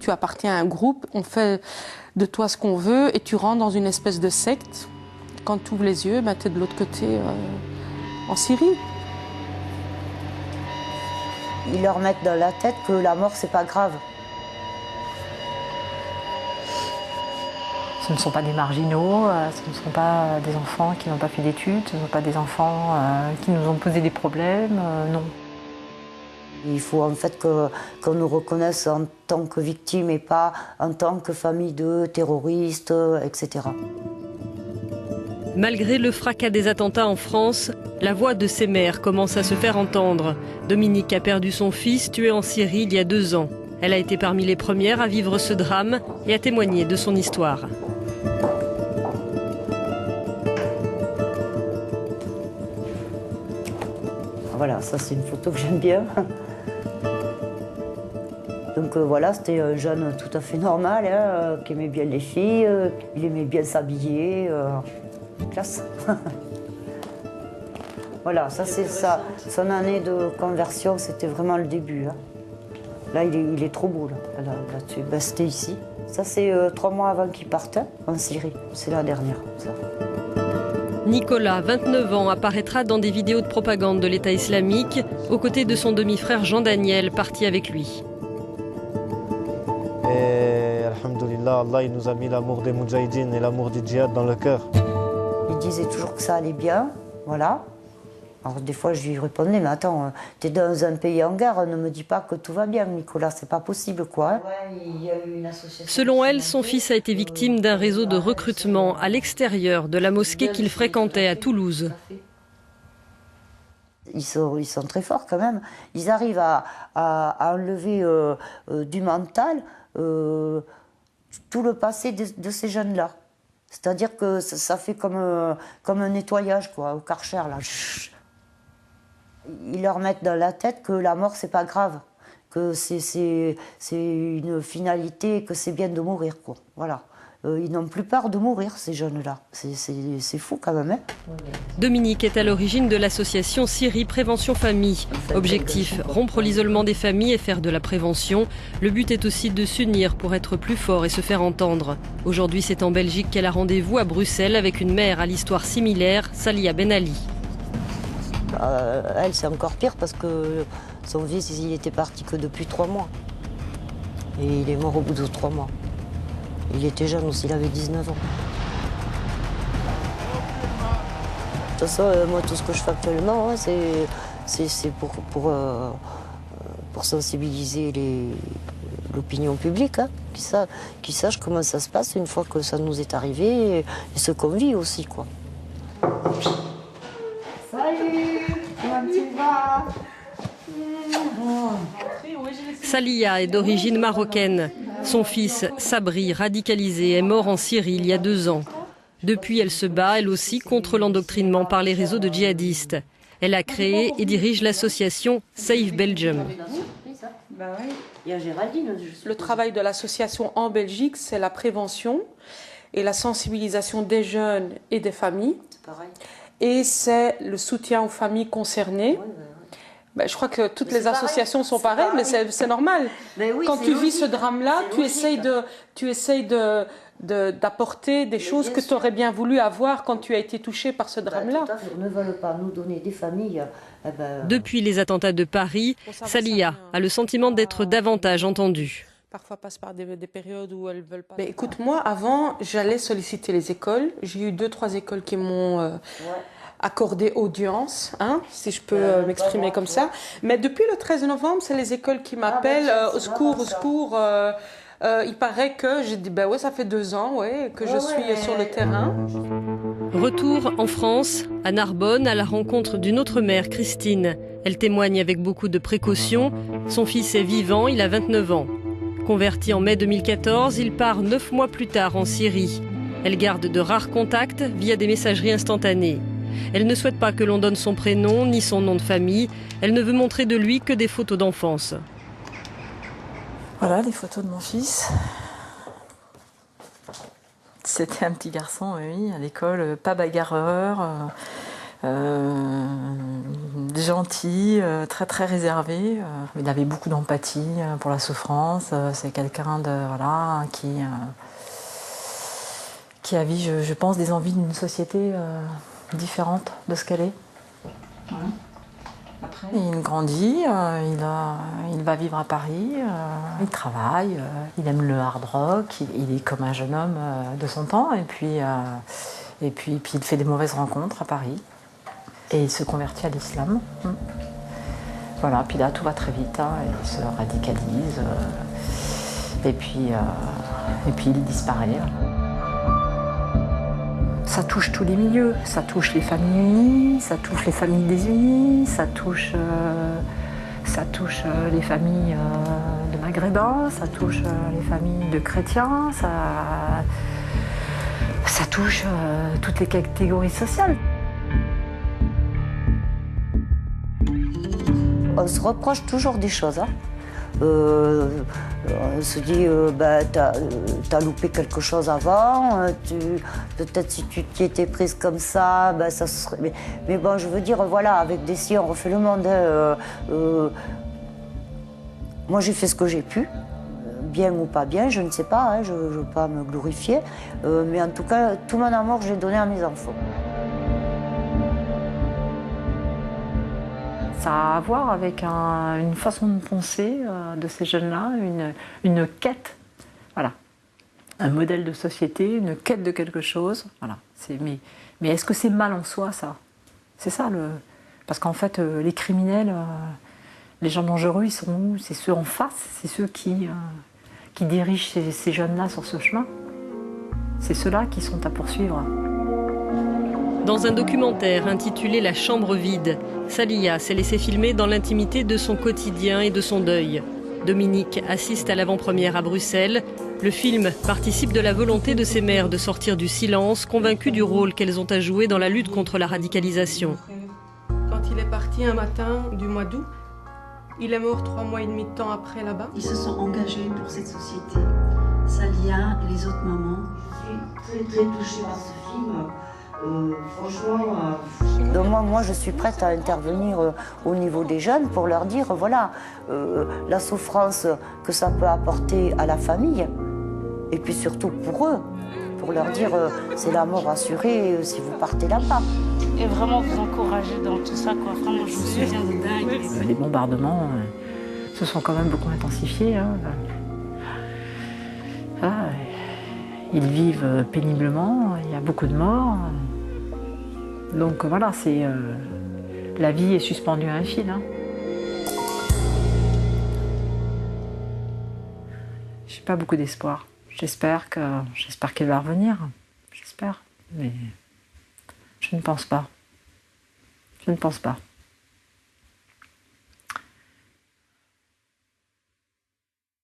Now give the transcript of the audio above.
tu appartiens à un groupe, on fait de toi ce qu'on veut et tu rentres dans une espèce de secte. Quand tu ouvres les yeux, tu es de l'autre côté en Syrie. Ils leur mettent dans la tête que la mort, c'est pas grave. Ce ne sont pas des marginaux, ce ne sont pas des enfants qui n'ont pas fait d'études, ce ne sont pas des enfants qui nous ont posé des problèmes, non. Il faut en fait qu'on nous reconnaisse en tant que victime et pas en tant que famille de terroristes, etc. Malgré le fracas des attentats en France, la voix de ses mères commence à se faire entendre. Dominique a perdu son fils tué en Syrie il y a 2 ans. Elle a été parmi les premières à vivre ce drame et à témoigner de son histoire. Voilà, ça c'est une photo que j'aime bien. Donc voilà, c'était un jeune tout à fait normal, hein, qui aimait bien les filles, il aimait bien s'habiller, classe. Voilà, ça c'est ça. Son année de conversion, c'était vraiment le début. Hein. Là, il est trop beau, là-dessus. Ben, c'était ici. Ça, c'est 3 mois avant qu'il parte, hein, en Syrie. C'est la dernière, ça. Nicolas, 29 ans, apparaîtra dans des vidéos de propagande de l'État islamique, aux côtés de son demi-frère Jean-Daniel, parti avec lui. Et alhamdoulilah, Allah il nous a mis l'amour des moudjahidines et l'amour du djihad dans le cœur. Il disait toujours que ça allait bien, voilà. Alors des fois je lui répondais, mais attends, t'es dans un pays en guerre, ne me dis pas que tout va bien, Nicolas, c'est pas possible, quoi. Hein. Ouais, il y a eu une association. Selon elle, son fils a été victime d'un réseau de recrutement à l'extérieur de la mosquée qu'il fréquentait à Toulouse. Ils sont très forts quand même. Ils arrivent à enlever du mental tout le passé de ces jeunes-là. C'est-à-dire que ça fait comme un nettoyage, quoi, au Karcher, là. Ils leur mettent dans la tête que la mort, c'est pas grave, que c'est une finalité, que c'est bien de mourir, quoi. Voilà. Ils n'ont plus peur de mourir, ces jeunes-là. C'est fou quand même. Hein. Dominique est à l'origine de l'association Syrie Prévention Famille. Objectif, rompre l'isolement des familles et faire de la prévention. Le but est aussi de s'unir pour être plus fort et se faire entendre. Aujourd'hui, c'est en Belgique qu'elle a rendez-vous à Bruxelles avec une mère à l'histoire similaire, Salia Ben Ali. Elle, c'est encore pire parce que son fils, il était parti que depuis 3 mois. Et il est mort au bout de 3 mois. Il était jeune aussi, il avait 19 ans. De toute façon, moi, tout ce que je fais actuellement, hein, c'est pour sensibiliser l'opinion publique, hein, qui sache comment ça se passe une fois que ça nous est arrivé et ce qu'on vit aussi, quoi. Salut, comment tu vas? Salia est d'origine marocaine. Son fils, Sabri, radicalisé, est mort en Syrie il y a 2 ans. Depuis, elle se bat, elle aussi, contre l'endoctrinement par les réseaux de djihadistes. Elle a créé et dirige l'association Safe Belgium. Le travail de l'association en Belgique, c'est la prévention et la sensibilisation des jeunes et des familles. Et c'est le soutien aux familles concernées. Ben, je crois que toutes les associations sont pareilles, mais c'est normal. Oui, quand tu vis ce drame-là, tu essayes d'apporter des choses que tu aurais bien voulu avoir quand tu as été touché par ce drame-là. Ils ne veulent pas nous donner des familles. Depuis les attentats de Paris, Salia a le sentiment d'être davantage entendue. Parfois passe par des périodes où elles veulent pas. Mais écoute, moi, avant, j'allais solliciter les écoles. J'ai eu 2-3 écoles qui m'ont accordé audience, hein, si je peux m'exprimer comme ça. Mais depuis le 13 novembre, c'est les écoles qui m'appellent, au secours, au secours. Il paraît que j'ai dit, ben ouais, ça fait 2 ans, que je suis sur le terrain. Retour en France, à Narbonne, à la rencontre d'une autre mère, Christine. Elle témoigne avec beaucoup de précautions. Son fils est vivant, il a 29 ans. Converti en mai 2014, il part 9 mois plus tard en Syrie. Elle garde de rares contacts via des messageries instantanées. Elle ne souhaite pas que l'on donne son prénom ni son nom de famille. Elle ne veut montrer de lui que des photos d'enfance. Voilà les photos de mon fils. C'était un petit garçon, oui, à l'école, pas bagarreur, gentil, très très réservé. Il avait beaucoup d'empathie pour la souffrance. C'est quelqu'un qui a vu, je pense, des envies d'une société différente de ce qu'elle est. Ouais. Après, il grandit, il va vivre à Paris, il travaille, il aime le hard rock, il est comme un jeune homme de son temps, et puis il fait des mauvaises rencontres à Paris, et il se convertit à l'islam. Voilà, puis là tout va très vite, il se radicalise, et puis il disparaît. Ça touche tous les milieux, ça touche les familles unies, ça touche les familles désunies, ça touche les familles de maghrébins, ça touche les familles de chrétiens, ça touche toutes les catégories sociales. On se reproche toujours des choses. On se dit, t'as loupé quelque chose avant, peut-être si tu t'y étais prise comme ça, ça serait... Mais bon, je veux dire, voilà, avec des si on refait le monde. Moi, j'ai fait ce que j'ai pu, bien ou pas bien, je ne sais pas, je ne veux pas me glorifier, mais en tout cas, tout mon amour, je l'ai donné à mes enfants. Ça a à voir avec une façon de penser de ces jeunes-là, une quête, voilà, un modèle de société, une quête de quelque chose. Voilà. Mais est-ce que c'est mal en soi, ça? C'est ça parce qu'en fait, les criminels, les gens dangereux, ils sont où? C'est ceux en face, c'est ceux qui dirigent ces jeunes-là sur ce chemin. C'est ceux-là qui sont à poursuivre. Dans un documentaire intitulé « La chambre vide », Saliha s'est laissée filmer dans l'intimité de son quotidien et de son deuil. Dominique assiste à l'avant-première à Bruxelles. Le film participe de la volonté de ces mères de sortir du silence, convaincues du rôle qu'elles ont à jouer dans la lutte contre la radicalisation. Quand il est parti un matin du mois d'août, il est mort 3 mois et demi de temps après là-bas. Ils se sont engagés pour cette société. Saliha et les autres mamans. Je suis très touchée par ce film. Franchement... Donc moi, je suis prête à intervenir au niveau des jeunes pour leur dire, voilà, la souffrance que ça peut apporter à la famille, et puis surtout pour eux, pour leur dire, c'est la mort assurée si vous partez là-bas. Et vraiment vous encourager dans tout ça, quoi. Vraiment, je me souviens de dingue. Les bombardements se sont quand même beaucoup intensifiés. Ils vivent péniblement, il y a beaucoup de morts. Donc voilà, la vie est suspendue à un fil. J'ai pas beaucoup d'espoir. J'espère qu'elle va revenir. J'espère, mais je ne pense pas. Je ne pense pas.